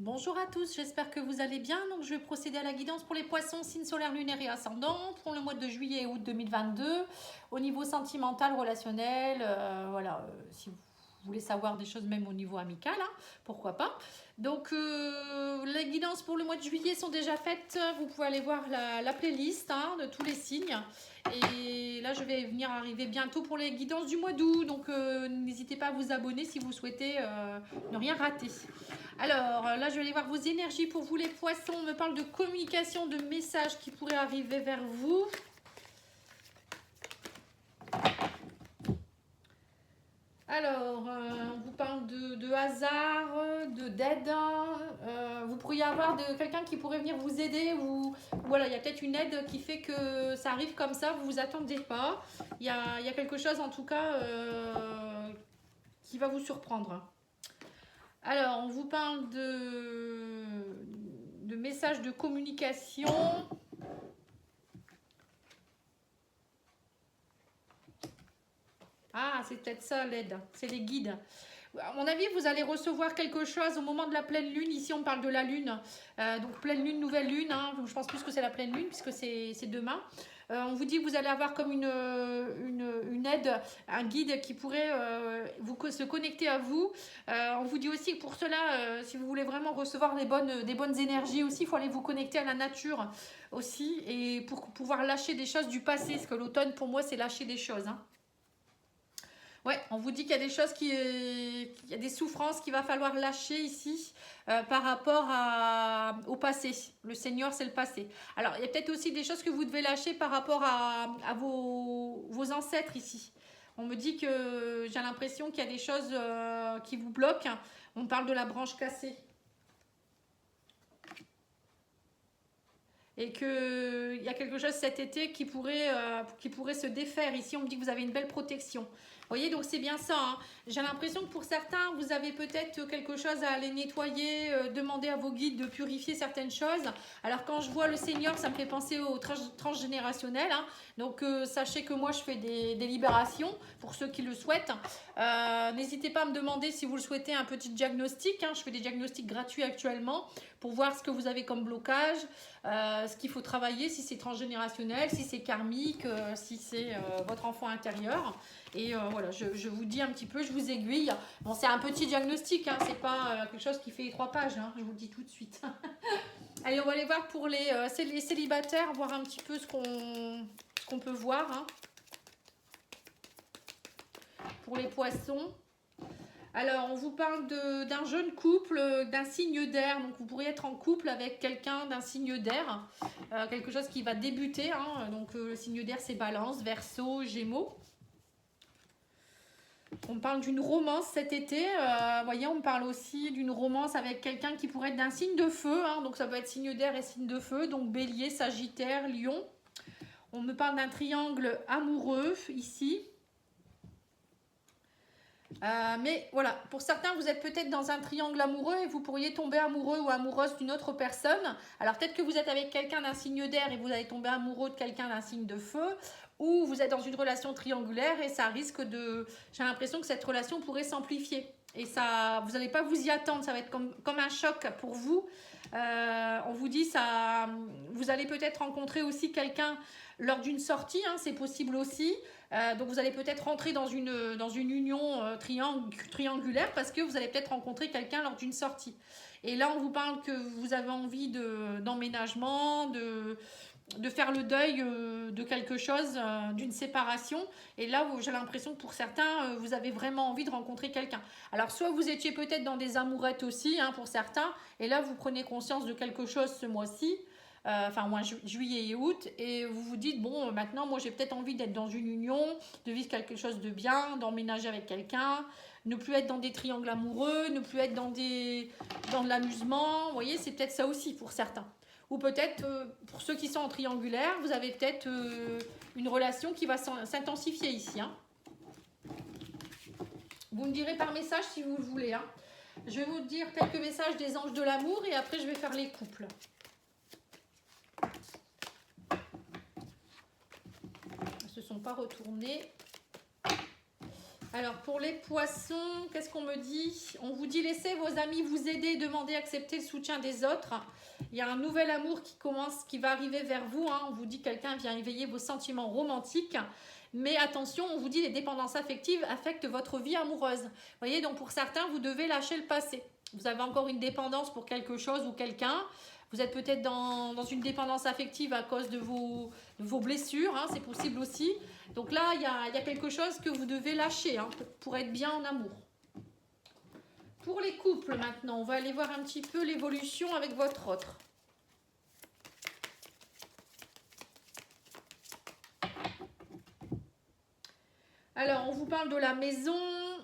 Bonjour à tous, j'espère que vous allez bien. Donc, je vais procéder à la guidance pour les poissons, signe solaire, lunaire et ascendant pour le mois de juillet et août 2022. Au niveau sentimental, relationnel, si vous voulez savoir des choses même au niveau amical, hein, pourquoi pas. Donc, les guidances pour le mois de juillet sont déjà faites. Vous pouvez aller voir la playlist hein, de tous les signes. Et là, je vais venir arriver bientôt pour les guidances du mois d'août. Donc, n'hésitez pas à vous abonner si vous souhaitez ne rien rater. Alors, là, je vais aller voir vos énergies pour vous, les poissons. On me parle de communication, de messages qui pourraient arriver vers vous. Alors, on vous parle de hasard, d'aide. Vous pourriez avoir quelqu'un qui pourrait venir vous aider ou voilà, il y a peut-être une aide qui fait que ça arrive comme ça, vous vous attendez pas. Il y a quelque chose en tout cas qui va vous surprendre. Alors, on vous parle de messages de communication. Ah, c'est peut-être ça l'aide, c'est les guides. À mon avis, vous allez recevoir quelque chose au moment de la pleine lune. Ici, on parle de la lune. Donc, pleine lune, nouvelle lune. Hein. Je pense plus que c'est la pleine lune puisque c'est demain. On vous dit que vous allez avoir comme une aide, un guide qui pourrait se connecter à vous. On vous dit aussi que pour cela, si vous voulez vraiment recevoir des bonnes énergies aussi, il faut aller vous connecter à la nature aussi et pour pouvoir lâcher des choses du passé. Parce que l'automne, pour moi, c'est lâcher des choses. Hein. Ouais, on vous dit qu'il y a des choses il y a des souffrances qu'il va falloir lâcher ici par rapport au passé. Le Seigneur, c'est le passé. Alors, il y a peut-être aussi des choses que vous devez lâcher par rapport à vos ancêtres ici. On me dit que j'ai l'impression qu'il y a des choses qui vous bloquent. On parle de la branche cassée. Et qu'il y a quelque chose cet été qui pourrait se défaire. Ici, on me dit que vous avez une belle protection. Vous voyez, donc c'est bien ça. Hein. J'ai l'impression que pour certains, vous avez peut-être quelque chose à aller nettoyer, demander à vos guides de purifier certaines choses. Alors quand je vois le Seigneur, ça me fait penser au transgénérationnel. Hein. Donc sachez que moi, je fais des libérations pour ceux qui le souhaitent. N'hésitez pas à me demander si vous le souhaitez un petit diagnostic. Hein. Je fais des diagnostics gratuits actuellement pour voir ce que vous avez comme blocage. Ce qu'il faut travailler, si c'est transgénérationnel, si c'est karmique, si c'est votre enfant intérieur. Et voilà, je vous dis un petit peu, je vous aiguille. Bon, c'est un petit diagnostic, hein, c'est pas quelque chose qui fait 3 pages, hein, je vous le dis tout de suite. Allez, on va aller voir pour les célibataires, voir un petit peu ce qu'on peut voir. Hein. Pour les poissons. Alors, on vous parle d'un jeune couple, d'un signe d'air. Donc, vous pourriez être en couple avec quelqu'un d'un signe d'air. Quelque chose qui va débuter. Hein. Donc, le signe d'air, c'est Balance, Verseau, Gémeaux. On parle d'une romance cet été. Voyez, on parle aussi d'une romance avec quelqu'un qui pourrait être d'un signe de feu. Hein. Donc, ça peut être signe d'air et signe de feu. Donc, Bélier, Sagittaire, Lion. On me parle d'un triangle amoureux ici. Mais voilà, pour certains, vous êtes peut-être dans un triangle amoureux et vous pourriez tomber amoureux ou amoureuse d'une autre personne. Alors peut-être que vous êtes avec quelqu'un d'un signe d'air et vous allez tomber amoureux de quelqu'un d'un signe de feu. Ou vous êtes dans une relation triangulaire et ça risque de... J'ai l'impression que cette relation pourrait s'amplifier. Et ça, vous n'allez pas vous y attendre, ça va être comme un choc pour vous. On vous dit ça, vous allez peut-être rencontrer aussi quelqu'un lors d'une sortie, hein, c'est possible aussi. Donc vous allez peut-être rentrer dans une union triangulaire parce que vous allez peut-être rencontrer quelqu'un lors d'une sortie. Et là, on vous parle que vous avez envie d'emménagement, de faire le deuil de quelque chose, d'une séparation. Et là, j'ai l'impression que pour certains, vous avez vraiment envie de rencontrer quelqu'un. Alors, soit vous étiez peut-être dans des amourettes aussi, hein, pour certains, et là, vous prenez conscience de quelque chose ce mois-ci, enfin mois juillet et août, et vous vous dites, bon, maintenant, moi, j'ai peut-être envie d'être dans une union, de vivre quelque chose de bien, d'emménager avec quelqu'un, ne plus être dans des triangles amoureux, ne plus être dans de l'amusement. Vous voyez, c'est peut-être ça aussi pour certains. Ou peut-être, pour ceux qui sont en triangulaire, vous avez peut-être une relation qui va s'intensifier ici. Hein. Vous me direz par message si vous le voulez. Hein. Je vais vous dire quelques messages des anges de l'amour et après je vais faire les couples. Ils ne se sont pas retournés. Alors, pour les poissons, qu'est-ce qu'on me dit? On vous dit laissez vos amis vous aider, demandez, accepter le soutien des autres. Il y a un nouvel amour qui commence, qui va arriver vers vous. Hein. On vous dit que quelqu'un vient éveiller vos sentiments romantiques. Mais attention, on vous dit les dépendances affectives affectent votre vie amoureuse. Vous voyez, donc pour certains, vous devez lâcher le passé. Vous avez encore une dépendance pour quelque chose ou quelqu'un. Vous êtes peut-être dans une dépendance affective à cause de vos blessures, hein, c'est possible aussi. Donc là, il y a quelque chose que vous devez lâcher hein, pour être bien en amour. Pour les couples maintenant, on va aller voir un petit peu l'évolution avec votre autre. Alors, on vous parle de la maison,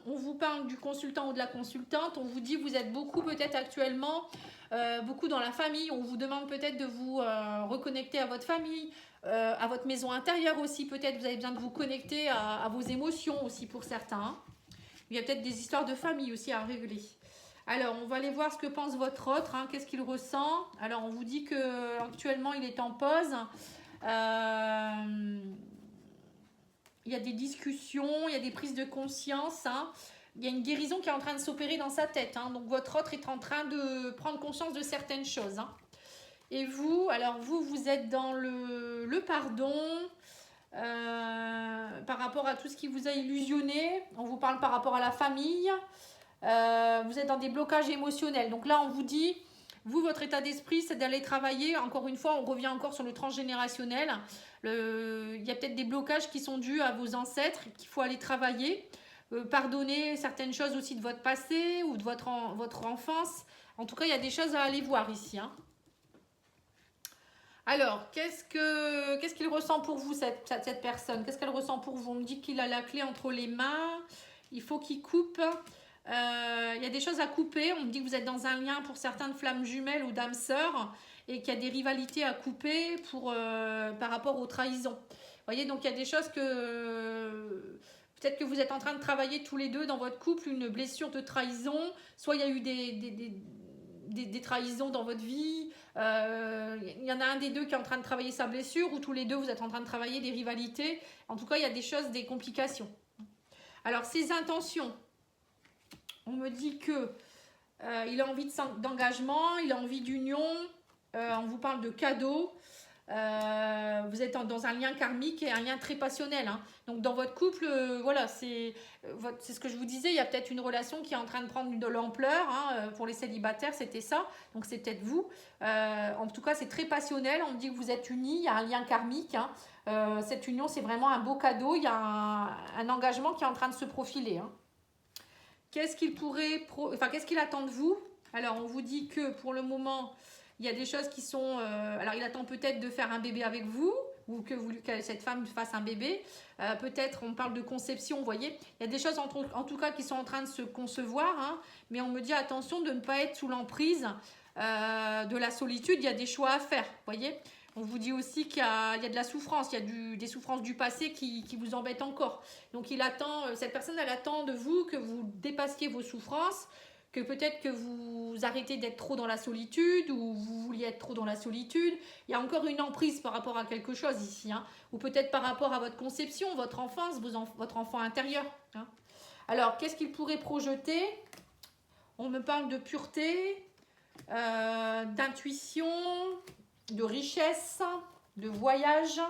on vous parle du consultant ou de la consultante, on vous dit vous êtes beaucoup peut-être actuellement, beaucoup dans la famille, on vous demande peut-être de vous reconnecter à votre famille, à votre maison intérieure aussi, peut-être vous avez besoin de vous connecter à vos émotions aussi pour certains. Hein. Il y a peut-être des histoires de famille aussi à régler. Alors, on va aller voir ce que pense votre autre, hein, qu'est-ce qu'il ressent. Alors, on vous dit que actuellement il est en pause. Il y a des discussions, il y a des prises de conscience. Hein. Il y a une guérison qui est en train de s'opérer dans sa tête. Hein. Donc, votre autre est en train de prendre conscience de certaines choses. Hein. Et vous, alors vous êtes dans le pardon par rapport à tout ce qui vous a illusionné. On vous parle par rapport à la famille. Vous êtes dans des blocages émotionnels. Donc là, on vous dit... Vous, votre état d'esprit, c'est d'aller travailler. Encore une fois, on revient encore sur le transgénérationnel. Il y a peut-être des blocages qui sont dus à vos ancêtres, qu'il faut aller travailler. Pardonner certaines choses aussi de votre passé ou de votre enfance. En tout cas, il y a des choses à aller voir ici. Hein. Alors, qu'est-ce qu'il ressent pour vous, cette personne? Qu'est-ce qu'elle ressent pour vous? On me dit qu'il a la clé entre les mains. Il faut qu'il coupe... Il y a des choses à couper. On me dit que vous êtes dans un lien pour certains de flammes jumelles ou d'âmes sœurs et qu'il y a des rivalités à couper par rapport aux trahisons. Vous voyez, donc il y a des choses que peut-être que vous êtes en train de travailler tous les deux dans votre couple, une blessure de trahison. Soit il y a eu des trahisons dans votre vie. Il y en a un des deux qui est en train de travailler sa blessure ou tous les deux vous êtes en train de travailler des rivalités. En tout cas, il y a des choses, des complications. Alors, ces intentions... On me dit que il a envie d'engagement, il a envie d'union. On vous parle de cadeaux. Vous êtes dans un lien karmique et un lien très passionnel. Hein. Donc dans votre couple, voilà, c'est ce que je vous disais. Il y a peut-être une relation qui est en train de prendre de l'ampleur. Hein. Pour les célibataires, c'était ça. Donc c'est peut-être vous. En tout cas, c'est très passionnel. On me dit que vous êtes unis. Il y a un lien karmique. Hein. Cette union, c'est vraiment un beau cadeau. Il y a un engagement qui est en train de se profiler. Hein. Qu'est-ce qu'il attend de vous? Alors, on vous dit que pour le moment, il y a des choses qui sont... alors, il attend peut-être de faire un bébé avec vous ou que cette femme fasse un bébé. Peut-être, on parle de conception, vous voyez. Il y a des choses, en tout cas, qui sont en train de se concevoir. Hein, mais on me dit, attention de ne pas être sous l'emprise de la solitude. Il y a des choix à faire, vous voyez. On vous dit aussi qu'il y a de la souffrance, il y a des souffrances du passé qui vous embêtent encore. Donc cette personne, elle attend de vous que vous dépassiez vos souffrances, que peut-être que vous arrêtez d'être trop dans la solitude ou vous vouliez être trop dans la solitude. Il y a encore une emprise par rapport à quelque chose ici, hein, ou peut-être par rapport à votre conception, votre enfance, votre enfant intérieur. Hein. Alors, qu'est-ce qu'il pourrait projeter? On me parle de pureté, d'intuition, de richesse, de voyage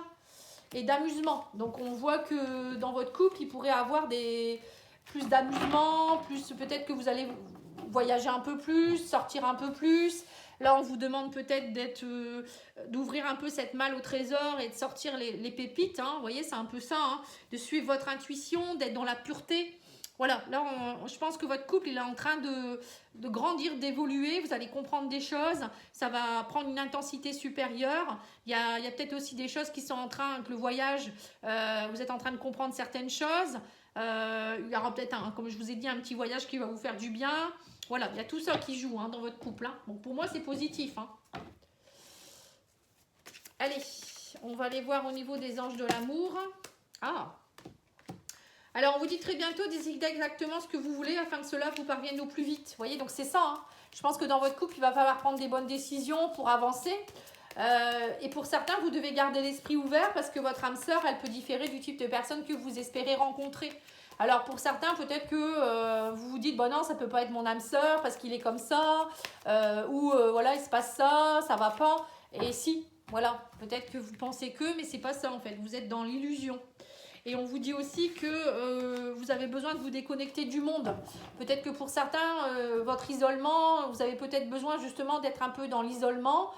et d'amusement. Donc on voit que dans votre couple, il pourrait avoir plus d'amusement, plus peut-être que vous allez voyager un peu plus, sortir un peu plus. Là, on vous demande peut-être d'ouvrir un peu cette malle au trésor et de sortir les pépites. Hein. Vous voyez, c'est un peu ça, hein, de suivre votre intuition, d'être dans la pureté. Voilà, là, je pense que votre couple, il est en train de grandir, d'évoluer. Vous allez comprendre des choses. Ça va prendre une intensité supérieure. Il y a peut-être aussi des choses qui sont en train, avec le voyage, vous êtes en train de comprendre certaines choses. Il y aura peut-être, comme je vous ai dit, un petit voyage qui va vous faire du bien. Voilà, il y a tout ça qui joue hein, dans votre couple. Hein. Bon, pour moi, c'est positif. Hein. Allez, on va aller voir au niveau des anges de l'amour. Ah! Alors, on vous dit très bientôt, décidez exactement ce que vous voulez afin que cela vous parvienne au plus vite. Vous voyez, donc c'est ça. Hein. Je pense que dans votre couple, il va falloir prendre des bonnes décisions pour avancer. Et pour certains, vous devez garder l'esprit ouvert parce que votre âme sœur, elle peut différer du type de personne que vous espérez rencontrer. Alors pour certains, peut-être que vous vous dites, bon non, ça peut pas être mon âme sœur parce qu'il est comme ça, ou voilà, il se passe ça, ça va pas. Et si, voilà, peut-être que vous pensez que, mais c'est pas ça en fait, vous êtes dans l'illusion. Et on vous dit aussi que vous avez besoin de vous déconnecter du monde. Peut-être que pour certains, votre isolement, vous avez peut-être besoin justement d'être un peu dans l'isolement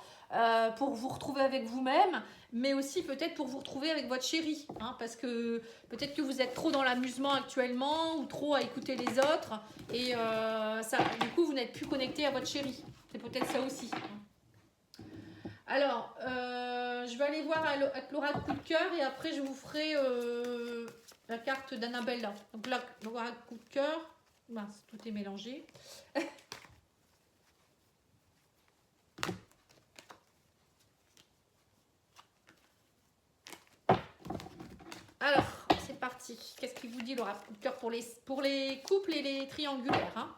pour vous retrouver avec vous-même, mais aussi peut-être pour vous retrouver avec votre chéri. Hein, parce que peut-être que vous êtes trop dans l'amusement actuellement ou trop à écouter les autres. Et du coup, vous n'êtes plus connecté à votre chéri. C'est peut-être ça aussi. Alors, je vais aller voir avec l'oracle coup de cœur et après je vous ferai la carte d'Annabella. Donc là, l'oracle coup de cœur, mince, tout est mélangé. Alors, c'est parti. Qu'est-ce qu'il vous dit l'oracle coup de cœur pour les couples et les triangulaires, hein?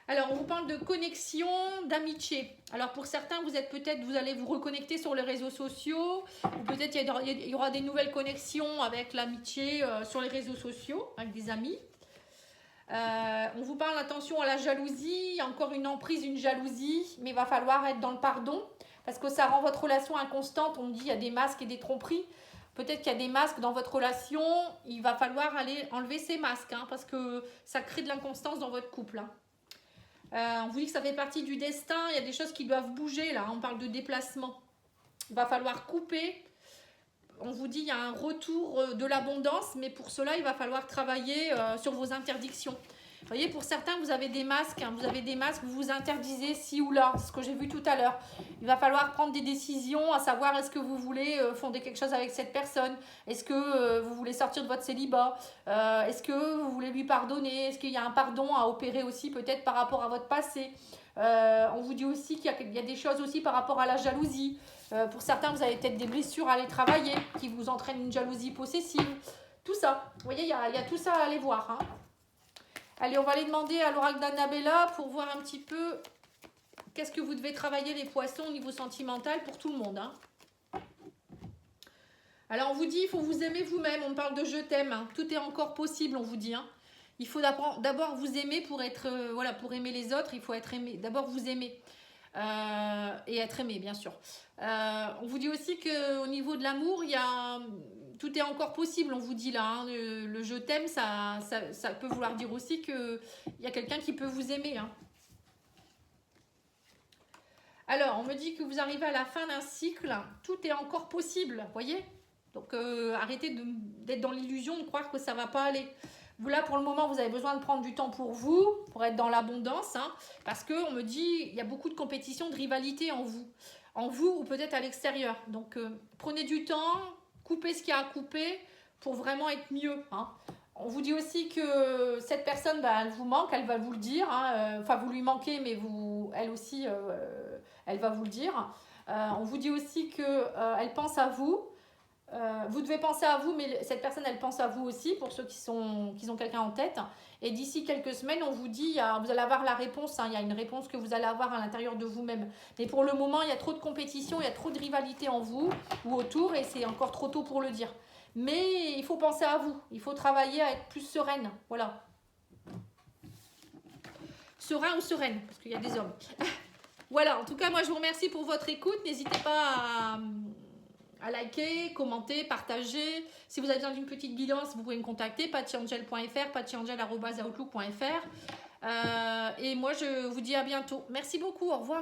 Alors, on vous parle de connexion, d'amitié. Alors, pour certains, vous allez vous reconnecter sur les réseaux sociaux, ou peut-être il y aura des nouvelles connexions avec l'amitié sur les réseaux sociaux, avec des amis. On vous parle attention à la jalousie, il y a encore une emprise, une jalousie, mais il va falloir être dans le pardon, parce que ça rend votre relation inconstante. On dit il y a des masques et des tromperies. Peut-être qu'il y a des masques dans votre relation, il va falloir aller enlever ces masques, hein, parce que ça crée de l'inconstance dans votre couple. Hein. On vous dit que ça fait partie du destin, il y a des choses qui doivent bouger là, on parle de déplacement. Il va falloir couper. On vous dit il y a un retour de l'abondance, mais pour cela, il va falloir travailler sur vos interdictions. Vous voyez, pour certains, vous avez des masques, hein, vous vous interdisez ci ou là, c'est ce que j'ai vu tout à l'heure. Il va falloir prendre des décisions, à savoir est-ce que vous voulez fonder quelque chose avec cette personne, est-ce que vous voulez sortir de votre célibat, est-ce que vous voulez lui pardonner, est-ce qu'il y a un pardon à opérer aussi peut-être par rapport à votre passé. On vous dit aussi qu'il y a des choses aussi par rapport à la jalousie. Pour certains, vous avez peut-être des blessures à aller travailler qui vous entraînent une jalousie possessive. Tout ça, vous voyez, il y a tout ça à aller voir. Hein. Allez, on va aller demander à l'oracle d'Annabella pour voir un petit peu qu'est-ce que vous devez travailler les poissons au niveau sentimental pour tout le monde. Hein. Alors, on vous dit, il faut vous aimer vous-même. On parle de je t'aime. Hein. Tout est encore possible, on vous dit. Hein. Il faut d'abord vous aimer pour être, voilà, pour aimer les autres. Il faut être aimé. D'abord vous aimer. Et être aimé, bien sûr. On vous dit aussi qu'au niveau de l'amour, tout est encore possible, on vous dit là. Hein. Le je t'aime, ça peut vouloir dire aussi qu'il y a quelqu'un qui peut vous aimer. Hein. Alors, on me dit que vous arrivez à la fin d'un cycle, tout est encore possible, voyez. Donc, arrêtez d'être dans l'illusion de croire que ça ne va pas aller. Vous, là, pour le moment, vous avez besoin de prendre du temps pour vous, pour être dans l'abondance, hein, parce qu'on me dit il y a beaucoup de compétition, de rivalité en vous ou peut-être à l'extérieur. Donc, prenez du temps, coupez ce qu'il y a à couper pour vraiment être mieux. Hein. On vous dit aussi que cette personne, elle vous manque, elle va vous le dire. Hein, enfin, vous lui manquez, mais elle aussi, elle va vous le dire. On vous dit aussi qu'elle pense à vous. Vous devez penser à vous, mais cette personne, elle pense à vous aussi, pour ceux qui ont quelqu'un en tête. Et d'ici quelques semaines, on vous dit, vous allez avoir la réponse. Hein, il y a une réponse que vous allez avoir à l'intérieur de vous-même. Mais pour le moment, il y a trop de compétition, il y a trop de rivalité en vous ou autour, et c'est encore trop tôt pour le dire. Mais il faut penser à vous. Il faut travailler à être plus sereine. Voilà. Serein ou sereine, parce qu'il y a des hommes. Voilà, en tout cas, moi, je vous remercie pour votre écoute. N'hésitez pas à liker, commenter, partager. Si vous avez besoin d'une petite guidance, vous pouvez me contacter, patsyangel.fr, patsyangel@outlook.fr. Et moi, je vous dis à bientôt. Merci beaucoup, au revoir.